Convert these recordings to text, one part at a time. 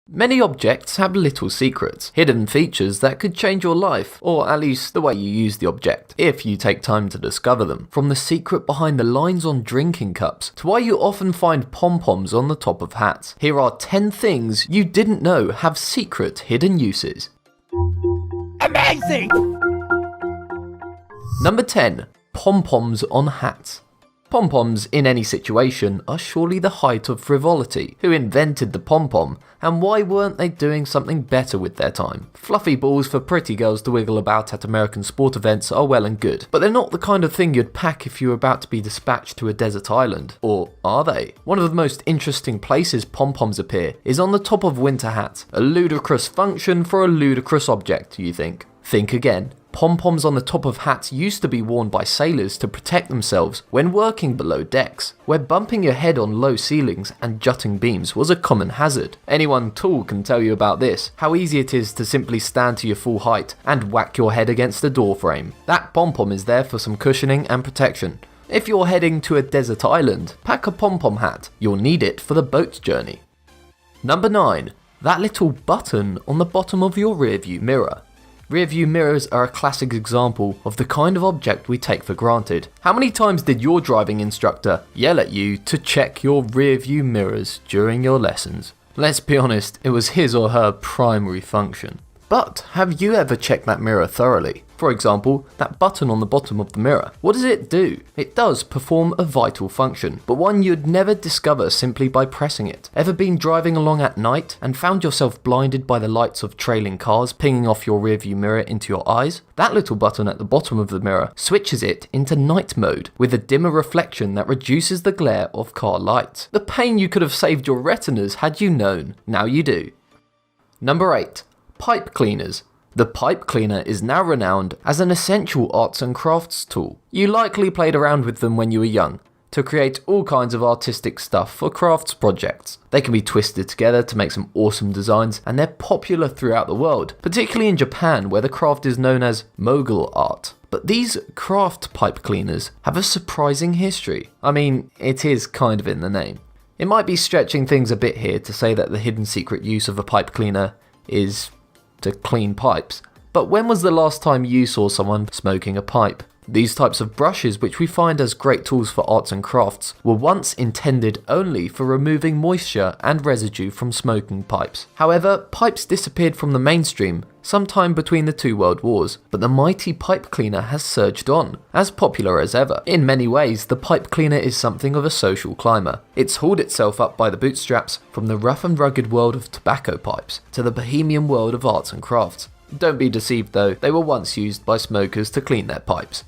Many objects have little secrets, hidden features that could change your life, or at least the way you use the object, if you take time to discover them. From the secret behind the lines on drinking cups, to why you often find pom-poms on the top of hats. Here are 10 things you didn't know have secret hidden uses. Amazing! Number 10. Pom-poms on hats. Pom-poms in any situation are surely the height of frivolity. Who invented the pom-pom, and why weren't they doing something better with their time? Fluffy balls for pretty girls to wiggle about at American sport events are well and good, but they're not the kind of thing you'd pack if you were about to be dispatched to a desert island. Or are they? One of the most interesting places pom-poms appear is on the top of winter hats. A ludicrous function for a ludicrous object, you think? Think again. Pom-poms on the top of hats used to be worn by sailors to protect themselves when working below decks, where bumping your head on low ceilings and jutting beams was a common hazard. Anyone tall can tell you about this, how easy it is to simply stand to your full height and whack your head against a door frame. That pom-pom is there for some cushioning and protection. If you're heading to a desert island, pack a pom-pom hat. You'll need it for the boat journey. Number 9. That little button on the bottom of your rearview mirror. Rearview mirrors are a classic example of the kind of object we take for granted. How many times did your driving instructor yell at you to check your rearview mirrors during your lessons? Let's be honest, it was his or her primary function. But have you ever checked that mirror thoroughly? For example, that button on the bottom of the mirror. What does it do? It does perform a vital function, but one you'd never discover simply by pressing it. Ever been driving along at night and found yourself blinded by the lights of trailing cars pinging off your rearview mirror into your eyes? That little button at the bottom of the mirror switches it into night mode with a dimmer reflection that reduces the glare of car lights. The pain you could have saved your retinas had you known. Now you do. Number 8. Pipe cleaners. The pipe cleaner is now renowned as an essential arts and crafts tool. You likely played around with them when you were young to create all kinds of artistic stuff for crafts projects. They can be twisted together to make some awesome designs, and they're popular throughout the world, particularly in Japan where the craft is known as mogul art. But these craft pipe cleaners have a surprising history. I mean, it is kind of in the name. It might be stretching things a bit here to say that the hidden secret use of a pipe cleaner is to clean pipes, but when was the last time you saw someone smoking a pipe? These types of brushes, which we find as great tools for arts and crafts, were once intended only for removing moisture and residue from smoking pipes. However, pipes disappeared from the mainstream sometime between the two world wars, but the mighty pipe cleaner has surged on, as popular as ever. In many ways, the pipe cleaner is something of a social climber. It's hauled itself up by the bootstraps from the rough and rugged world of tobacco pipes to the bohemian world of arts and crafts. Don't be deceived though, they were once used by smokers to clean their pipes.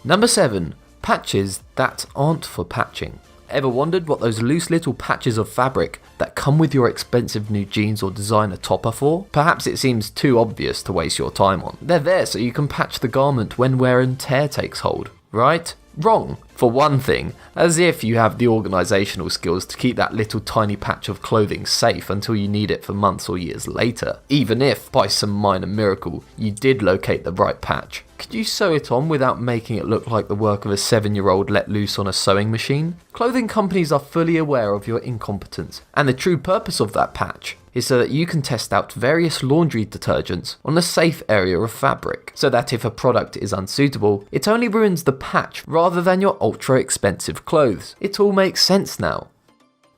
Number 7. Patches that aren't for patching. Ever wondered what those loose little patches of fabric that come with your expensive new jeans or designer top are for? Perhaps it seems too obvious to waste your time on. They're there so you can patch the garment when wear and tear takes hold, right? Wrong. For one thing, as if you have the organisational skills to keep that little tiny patch of clothing safe until you need it for months or years later. Even if, by some minor miracle, you did locate the right patch. Could you sew it on without making it look like the work of a 7-year-old let loose on a sewing machine? Clothing companies are fully aware of your incompetence, and the true purpose of that patch is so that you can test out various laundry detergents on a safe area of fabric, so that if a product is unsuitable, it only ruins the patch rather than your ultra expensive clothes. It all makes sense now.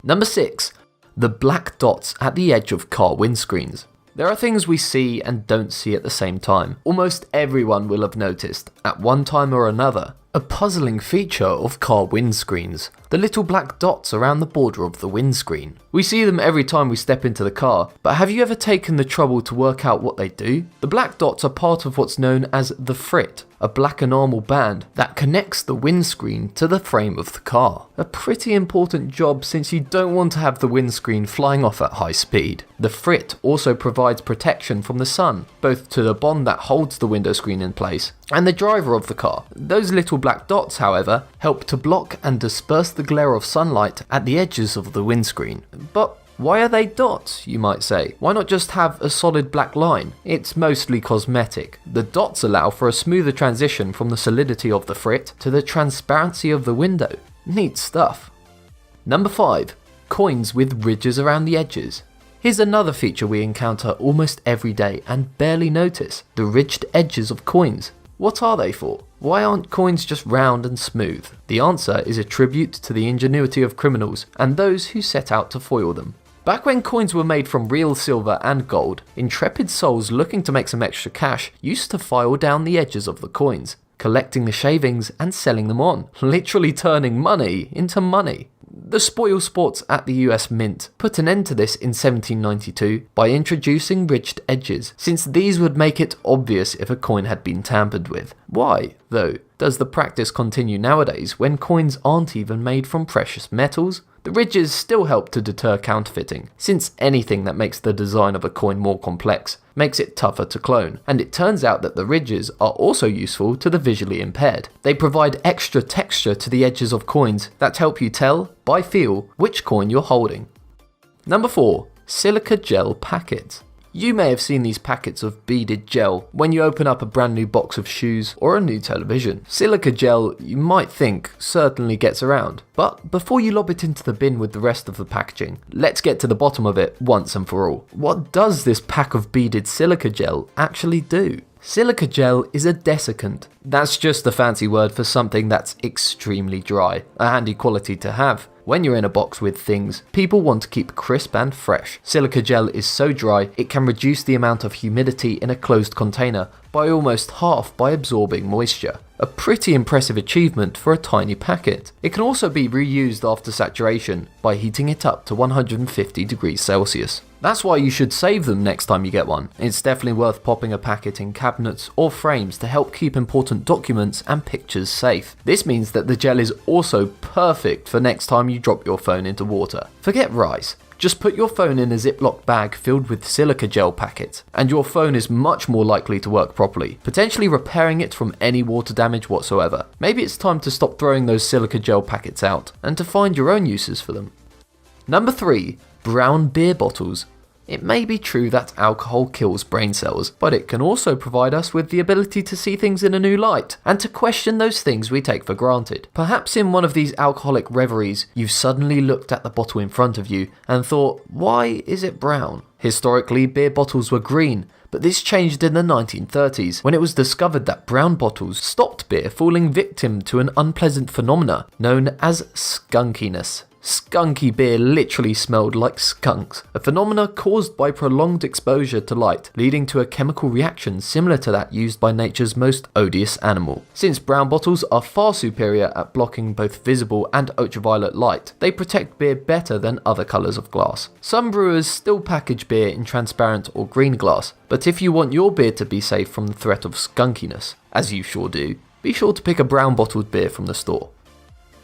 Number 6. The black dots at the edge of car windscreens. There are things we see and don't see at the same time. Almost everyone will have noticed, at one time or another, a puzzling feature of car windscreens. The little black dots around the border of the windscreen. We see them every time we step into the car, but have you ever taken the trouble to work out what they do? The black dots are part of what's known as the frit, a black enamel band that connects the windscreen to the frame of the car. A pretty important job since you don't want to have the windscreen flying off at high speed. The frit also provides protection from the sun, both to the bond that holds the window screen in place and the driver of the car. Those little black dots, however, help to block and disperse the glare of sunlight at the edges of the windscreen. But why are they dots, you might say? Why not just have a solid black line? It's mostly cosmetic. The dots allow for a smoother transition from the solidity of the frit to the transparency of the window. Neat stuff. Number 5. Coins with ridges around the edges. Here's another feature we encounter almost every day and barely notice: the ridged edges of coins. What are they for? Why aren't coins just round and smooth? The answer is a tribute to the ingenuity of criminals and those who set out to foil them. Back when coins were made from real silver and gold, intrepid souls looking to make some extra cash used to file down the edges of the coins, collecting the shavings and selling them on, literally turning money into money. The spoil sports at the US Mint put an end to this in 1792 by introducing ridged edges, since these would make it obvious if a coin had been tampered with. Why, though, does the practice continue nowadays when coins aren't even made from precious metals? The ridges still help to deter counterfeiting, since anything that makes the design of a coin more complex makes it tougher to clone, and it turns out that the ridges are also useful to the visually impaired. They provide extra texture to the edges of coins that help you tell, by feel, which coin you're holding. Number 4. Silica gel packets. You may have seen these packets of beaded gel when you open up a brand new box of shoes or a new television. Silica gel, you might think, certainly gets around. But before you lob it into the bin with the rest of the packaging, let's get to the bottom of it once and for all. What does this pack of beaded silica gel actually do? Silica gel is a desiccant. That's just a fancy word for something that's extremely dry, a handy quality to have. When you're in a box with things, people want to keep crisp and fresh. Silica gel is so dry, it can reduce the amount of humidity in a closed container by almost half by absorbing moisture. A pretty impressive achievement for a tiny packet. It can also be reused after saturation by heating it up to 150 degrees Celsius. That's why you should save them next time you get one. It's definitely worth popping a packet in cabinets or frames to help keep important documents and pictures safe. This means that the gel is also perfect for next time you drop your phone into water. Forget rice. Just put your phone in a Ziploc bag filled with silica gel packets, and your phone is much more likely to work properly, potentially repairing it from any water damage whatsoever. Maybe it's time to stop throwing those silica gel packets out, and to find your own uses for them. Number 3. Brown beer bottles. It may be true that alcohol kills brain cells, but it can also provide us with the ability to see things in a new light, and to question those things we take for granted. Perhaps in one of these alcoholic reveries, you've suddenly looked at the bottle in front of you and thought, why is it brown? Historically, beer bottles were green, but this changed in the 1930s when it was discovered that brown bottles stopped beer falling victim to an unpleasant phenomena known as skunkiness. Skunky beer literally smelled like skunks, a phenomena caused by prolonged exposure to light, leading to a chemical reaction similar to that used by nature's most odious animal. Since brown bottles are far superior at blocking both visible and ultraviolet light, they protect beer better than other colours of glass. Some brewers still package beer in transparent or green glass, but if you want your beer to be safe from the threat of skunkiness, as you sure do, be sure to pick a brown bottled beer from the store.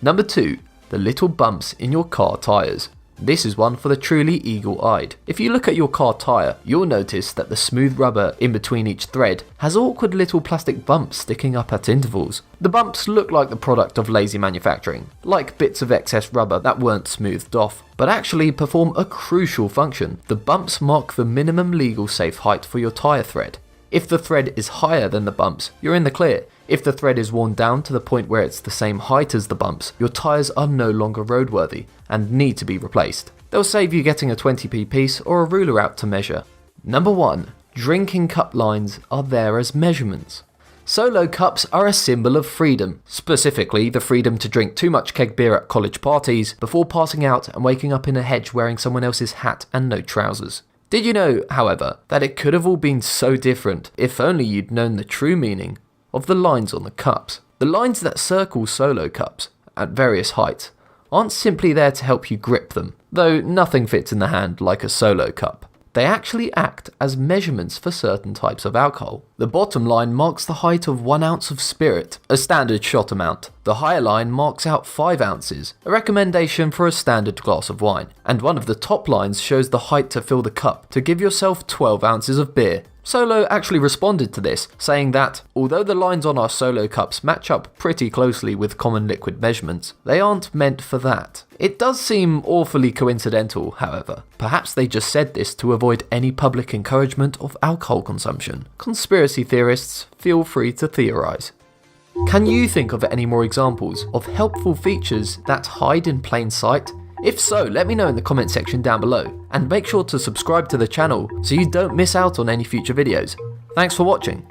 Number 2. The little bumps in your car tyres. This is one for the truly eagle-eyed. If you look at your car tyre, you'll notice that the smooth rubber in between each thread has awkward little plastic bumps sticking up at intervals. The bumps look like the product of lazy manufacturing, like bits of excess rubber that weren't smoothed off, but actually perform a crucial function. The bumps mark the minimum legal safe height for your tyre thread. If the thread is higher than the bumps, you're in the clear. If the thread is worn down to the point where it's the same height as the bumps, your tyres are no longer roadworthy and need to be replaced. They'll save you getting a 20p piece or a ruler out to measure. Number 1. Drinking cup lines are there as measurements. Solo cups are a symbol of freedom, specifically the freedom to drink too much keg beer at college parties before passing out and waking up in a hedge wearing someone else's hat and no trousers. Did you know, however, that it could have all been so different if only you'd known the true meaning of the lines on the cups? The lines that circle solo cups at various heights aren't simply there to help you grip them, though nothing fits in the hand like a solo cup. They actually act as measurements for certain types of alcohol. The bottom line marks the height of 1 ounce of spirit, a standard shot amount. The higher line marks out 5 ounces, a recommendation for a standard glass of wine. And one of the top lines shows the height to fill the cup to give yourself 12 ounces of beer. Solo actually responded to this, saying that, although the lines on our Solo cups match up pretty closely with common liquid measurements, they aren't meant for that. It does seem awfully coincidental, however. Perhaps they just said this to avoid any public encouragement of alcohol consumption. Conspiracy theorists, feel free to theorise. Can you think of any more examples of helpful features that hide in plain sight, If so, let me know in the comment section down below, and make sure to subscribe to the channel so you don't miss out on any future videos. Thanks for watching.